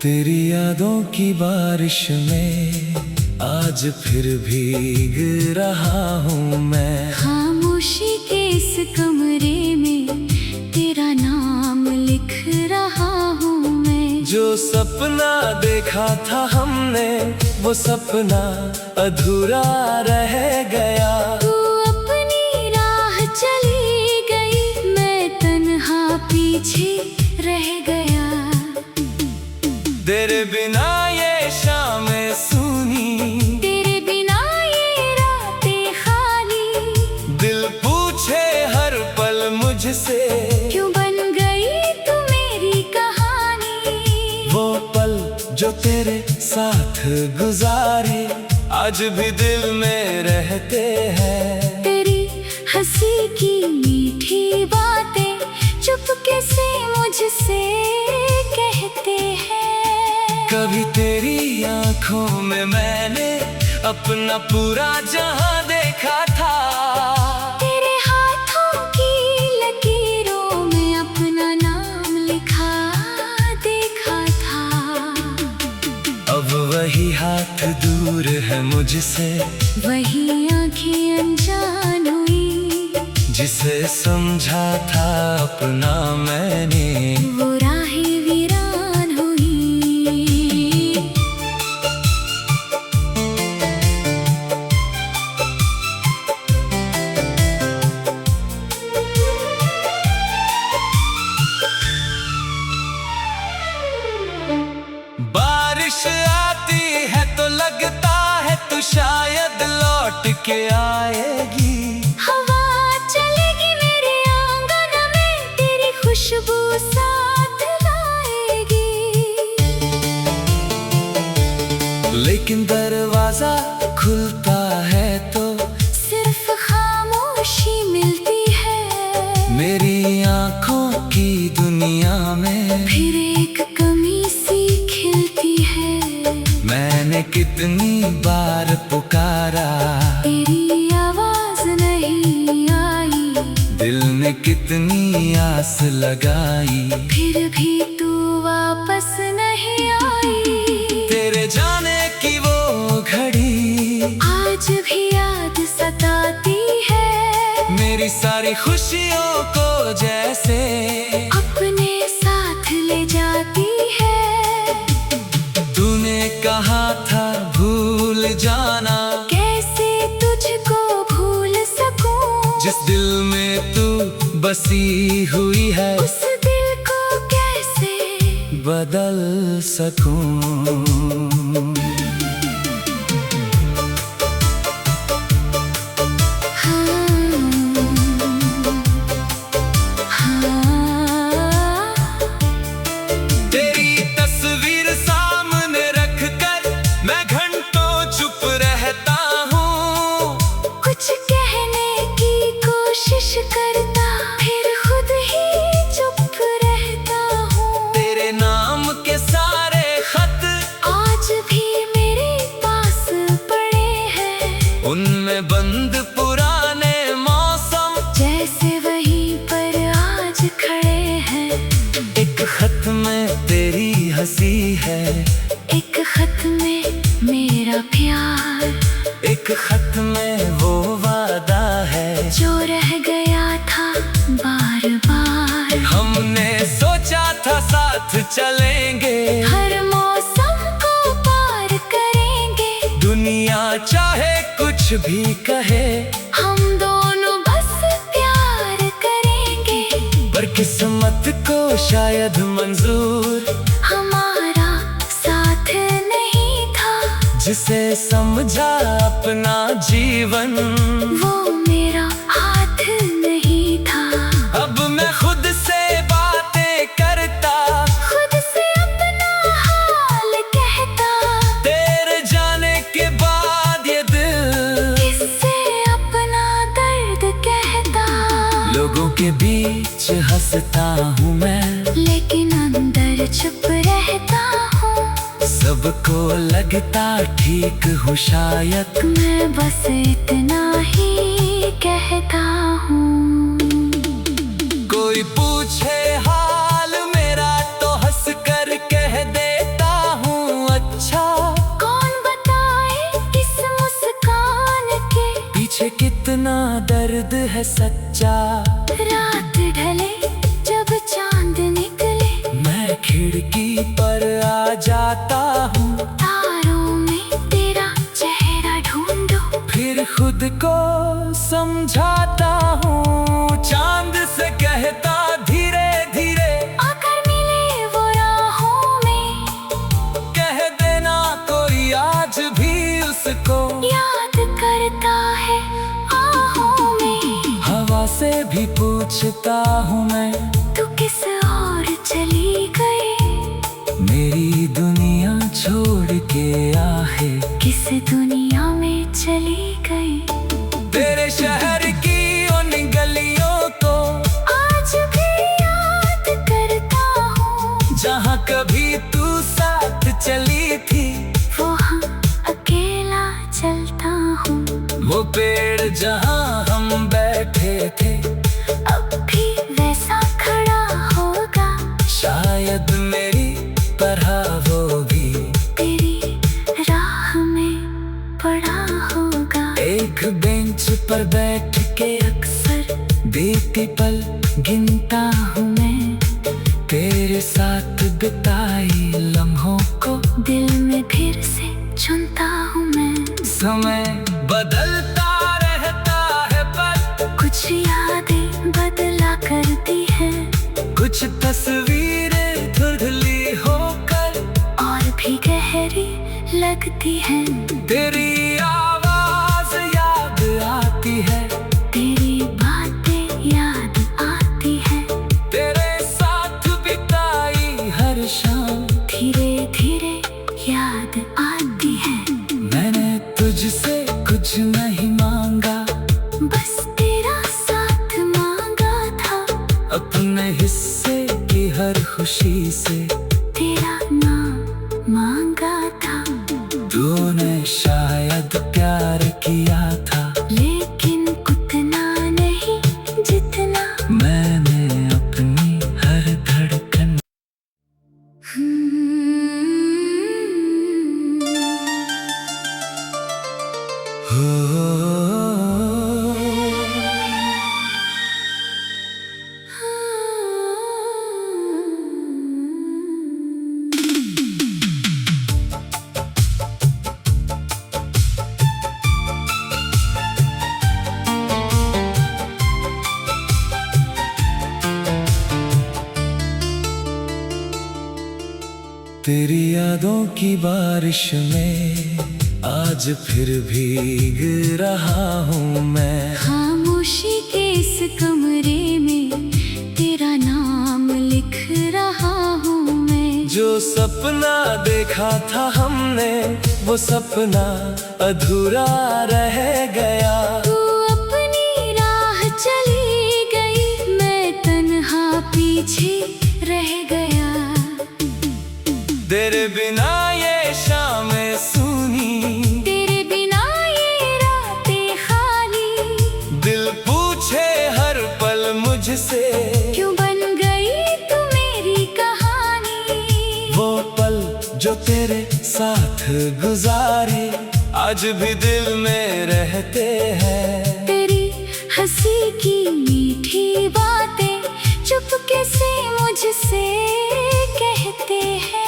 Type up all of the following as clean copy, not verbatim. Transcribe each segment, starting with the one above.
तेरी यादों की बारिश में आज फिर भीग रहा हूँ मैं। खामोशी के इस कमरे में तेरा नाम लिख रहा हूँ मैं। जो सपना देखा था हमने वो सपना अधूरा रह गया। तू अपनी राह चली गई, मैं तन्हा पीछे रह गया। तेरे बिना ये शामें सूनी, तेरे बिना ये रातें खाली। दिल पूछे हर पल मुझसे क्यों बन गई तू मेरी कहानी। वो पल जो तेरे साथ गुजारे आज भी दिल में रहते हैं। तेरी हंसी की मीठी बातें चुपके से मुझसे कहते हैं। कभी तेरी आंखों में मैंने अपना पूरा जहां देखा था। तेरे हाथों की लकीरों में अपना नाम लिखा देखा था। अब वही हाथ दूर है मुझसे, वही आंखें अनजान हुई। जिसे समझा था अपना मैंने वो राहें वीरान हुई। बारिश आती है तो लगता है तू शायद लौट के आएगी। हवा चलेगी मेरे आंगन में, तेरी खुशबू साथ लाएगी। लेकिन दरवाजा खुलता है तो सिर्फ खामोशी मिलती है। मेरी आंखों की दुनिया में फिर एक कमी सी खिलती है। मैंने कितनी बार पुकारा, तेरी आवाज नहीं आई। दिल ने कितनी आस लगाई, फिर भी तू वापस नहीं आई। तेरे जाने की वो घड़ी आज भी याद सताती है। मेरी सारी खुशियों को जैसे अपने साथ ले जाती है। तूने कहा था भूल जाना, कैसे तुझको भूल सकूं। जिस दिल में तू बसी हुई है उस दिल को कैसे बदल सकूं। तेरी तस्वीर सामने रखकर मैं घंटों चुप रहता हूँ। कुछ कहने की कोशिश करता, फिर खुद ही चुप रहता हूँ। तेरे नाम के सारे खत आज भी मेरे पास पड़े हैं। उनमें बंद पुराने मौसम जैसे वहीं पर आज खड़े हैं। एक खत में तेरी हंसी है, एक खत में मेरा प्यार। एक खत में वो वादा है जो रह गया था बार बार। हमने सोचा था साथ चलेंगे, हर मौसम को पार करेंगे। दुनिया चाहे कुछ भी कहे हम दोनों बस प्यार करेंगे। पर किस्मत को शायद मंजूर हमारा साथ नहीं था। जिसे समझा अपना जीवन वो मेरा हाथ नहीं था। अब मैं खुद से बातें करता, खुद से अपना लगता ठीक हूँ शायद। मैं बस इतना ही कहता हूँ। कोई पूछे हाल मेरा तो हंस कर कह देता हूँ अच्छा। कौन बताए इस मुस्कान के पीछे कितना दर्द है सच्चा। रात ढले जब चांद निकले मैं खिड़की पर आ जाता हूँ। तारों में तेरा चेहरा ढूंढो फिर खुद को समझाता हूँ। चांद से कहता धीरे धीरे आकर मिले वो राहों में। कह देना कोई आज भी उसको याद करता है आहों में। हवा से भी पूछता हूँ मैं तू किस ओर चली गई। मेरी दुनिया छोड़ के आहे किस दुनिया में चली गई। तेरे शहर की उन गलियों को आज भी याद करता हूँ। जहाँ कभी तू साथ चली थी। वहाँ अकेला चलता हूँ। वो पेड़ जहाँ हम बैठे थे अब भी वैसा खड़ा होगा। शायद मेरी तरह वो भी तेरी राह में पड़ा होगा। एक बेंच पर बैठ के अक्सर बीते पल गिनता हूँ मैं। तेरे साथ बिताई लम्हों को दिल में फिर से चुनता हूँ मैं। समय बदलता रहता है पर कुछ यादें बदला करती है कुछ तस्वीरें धुंधली होकर और भी गहरी लगती है। तेरी आवाज याद आती है। तेरी बातें याद आती है। तेरे साथ बिताई हर शाम धीरे धीरे याद आती है। मैंने तुझसे कुछ नहीं मांगा बस तेरा साथ मांगा था। अपने हिस्से की हर खुशी से तेरा नाम मांगा था। तूने शायद प्यार किया था लेकिन उतना नहीं जितना मैंने अपनी हर धड़कन। तेरी यादों की बारिश में आज फिर भीग रहा हूँ मैं। खामोशी के इस कमरे में तेरा नाम लिख रहा हूँ मैं। जो सपना देखा था हमने वो सपना अधूरा रह गया। तू अपनी राह चली गई मैं तन्हा पीछे रह गया। तेरे बिना ये शामें सूनी तेरे बिना ये रातें खाली। दिल पूछे हर पल मुझसे क्यों बन गई तू मेरी कहानी। वो पल जो तेरे साथ गुजारे आज भी दिल में रहते हैं। तेरी हंसी की मीठी बातें चुपके से मुझसे कहते हैं।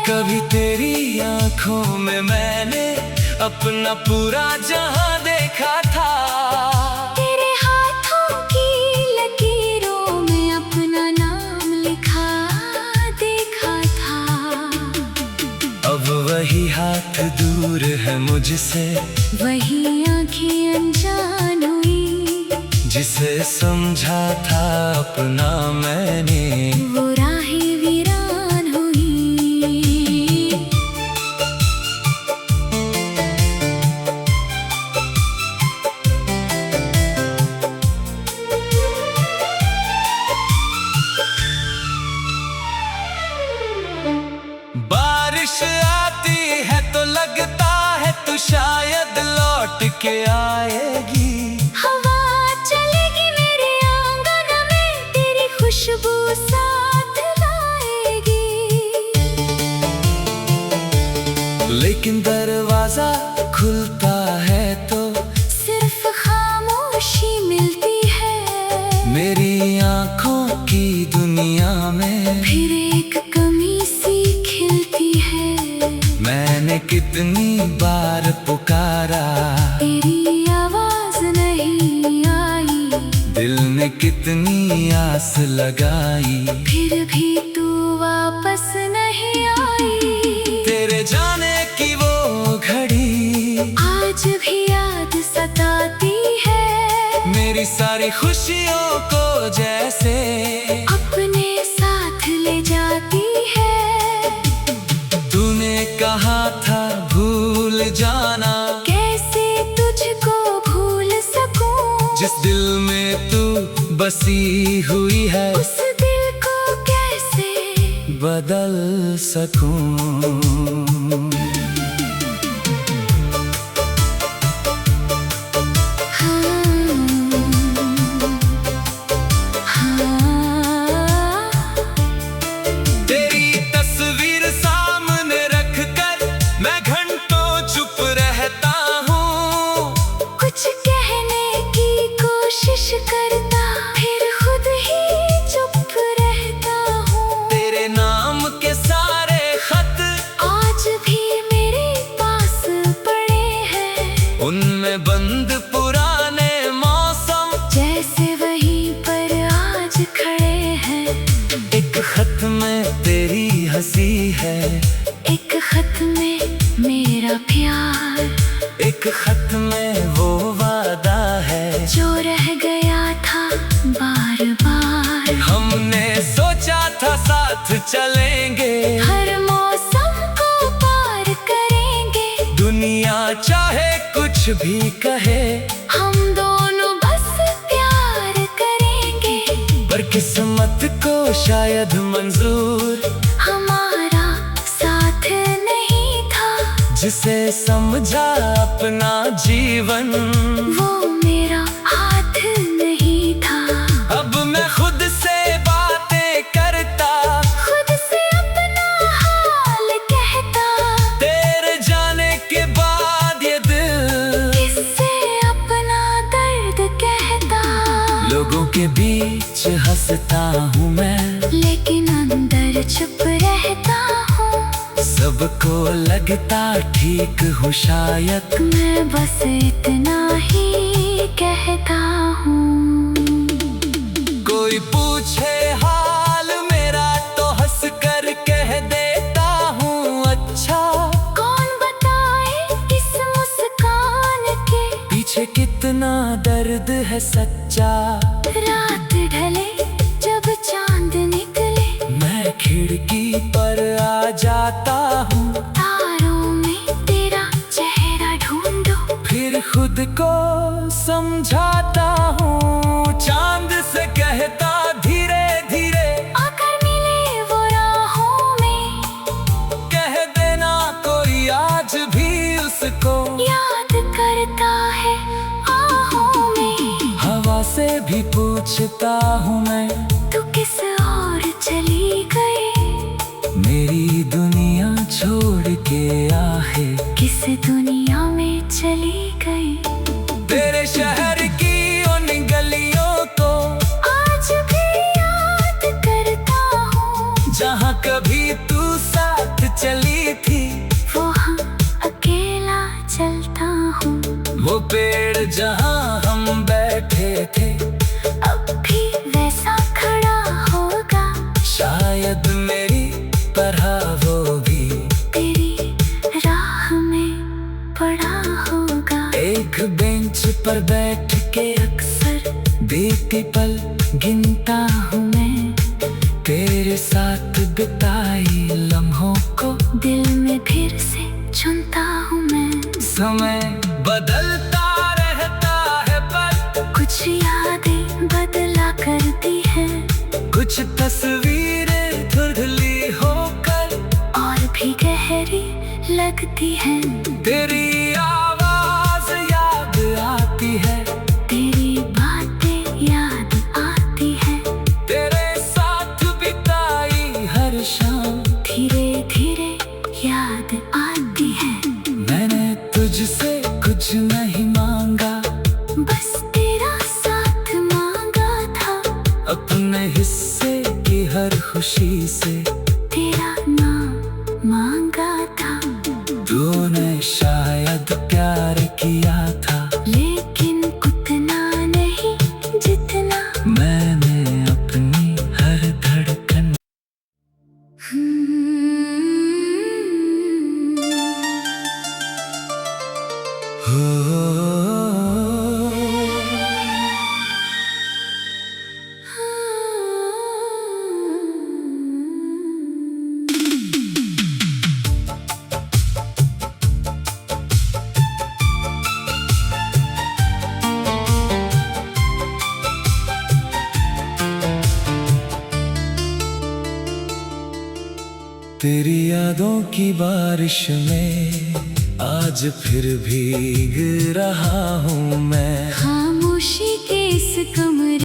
कभी तेरी आंखों में मैंने अपना पूरा जहां देखा था। तेरे हाथों की लकीरों में अपना नाम लिखा देखा था। अब वही हाथ दूर है मुझसे वही आंखें अनजान हुई। जिसे समझा था अपना मैंने वो राहें वीरान हुई। बारिश आती है शायद लौट के आएगी। हवा चलेगी मेरे आंगन में, तेरी खुशबू साथ लाएगी। लेकिन दरवाजा खुलता है तो सिर्फ खामोशी मिलती है। मेरी आंखों की दुनिया में फिर एक कमी सी खिलती है। मैंने कितनी बार पुकारा, तेरी आवाज नहीं आई। दिल ने कितनी आस लगाई, फिर भी तू वापस नहीं आई। तेरे जाने की वो घड़ी आज भी याद सताती है। मेरी सारी खुशियों को जैसे अपने साथ ले जाती है। तूने कहा था भूल जाना, कैसे तुझको भूल सकूं। जिस दिल में तू बसी हुई है, उस दिल को कैसे बदल सकूं। तेरी तस्वीर सामने रखकर मैं घंटों चुप रहता हूँ। कुछ कहने की कोशिश करता, फिर खुद ही चुप रहता हूँ। तेरे नाम के सारे खत आज भी मेरे पास पड़े हैं। उनमें बंद पुराने मौसम जैसे वहीं पर आज खड़े हैं। एक खत में तेरी हंसी है, एक खत में मेरा प्यार, एक खत में वो वादा है जो रह गया था बार बार। हमने सोचा था साथ चलेंगे, हर मौसम को पार करेंगे। दुनिया चाहे कुछ भी कहे, हम दोनों बस प्यार करेंगे। पर किस्मत को शायद मंजूर हमारा साथ नहीं था। जिसे समझा अपना जीवन, वो मेरा हाथ नहीं था। अब मैं खुद से बातें करता, खुद से अपना हाल कहता। तेरे जाने के बाद ये दिल किससे अपना दर्द कहता। लोगों के बीच हंसता हूँ मैं, लेकिन अंदर चुप रहता हूँ। सबको लगता ठीक हूँ शायद, मैं बस इतना ही कहता हूँ। कोई पूछे हाल मेरा तो हंस कर कह देता हूँ अच्छा। कौन बताए इस मुस्कान के पीछे कितना दर्द है सच्चा। रात ढले जब चांद निकले, मैं खिड़की पर आ जाता हूँ, तारों में तेरा चेहरा ढूंढो। फिर खुद को समझाता हूँ। चांद से कहता धीरे धीरे आकर मिले वो राहों में, कह देना कोई आज भी उसको याद करता है आहों में। हवा से भी पूछता हूँ मैं, तू किस ओर चली गई। मेरी दुनिया छोड़ के आहे किस दुनिया में चली गई। तेरे शहर की उन गलियों को आज भी याद करता हूँ, जहाँ कभी तू साथ चली थी। वहाँ अकेला चलता हूँ। वो पेड़ जहाँ हम बैठे थे, अब भी वैसा खड़ा होगा। शायद मेरी तरह वो भी तेरी राह में पड़ा होगा। एक बेंच पर बैठ के अक्सर बीते पल गिनता हूँ मैं, तेरे साथ बिताई लम्हों को दिल में फिर से चुनता हूँ मैं। समय बदलता रहता है पर कुछ यादें बदला करती है, कुछ तस्वीरें धुंधली होकर और भी गहरी लगती है। तेरी आवाज याद आती है, तेरी बातें याद आती है। तेरे साथ बिताई हर शाम धीरे धीरे याद आती है। मैंने तुझसे कुछ नहीं मांगा, बस तेरा साथ मांगा था। अपने हिस्से की हर खुशी से तेरा नाम मांगा था। तूने शायद प्यार किया था, लेकिन उतना नहीं जितना मैंने अपनी हर धड़कन हो। तेरी यादों की बारिश में आज फिर भीग रहा हूँ मैं। खामोशी के इस कमरे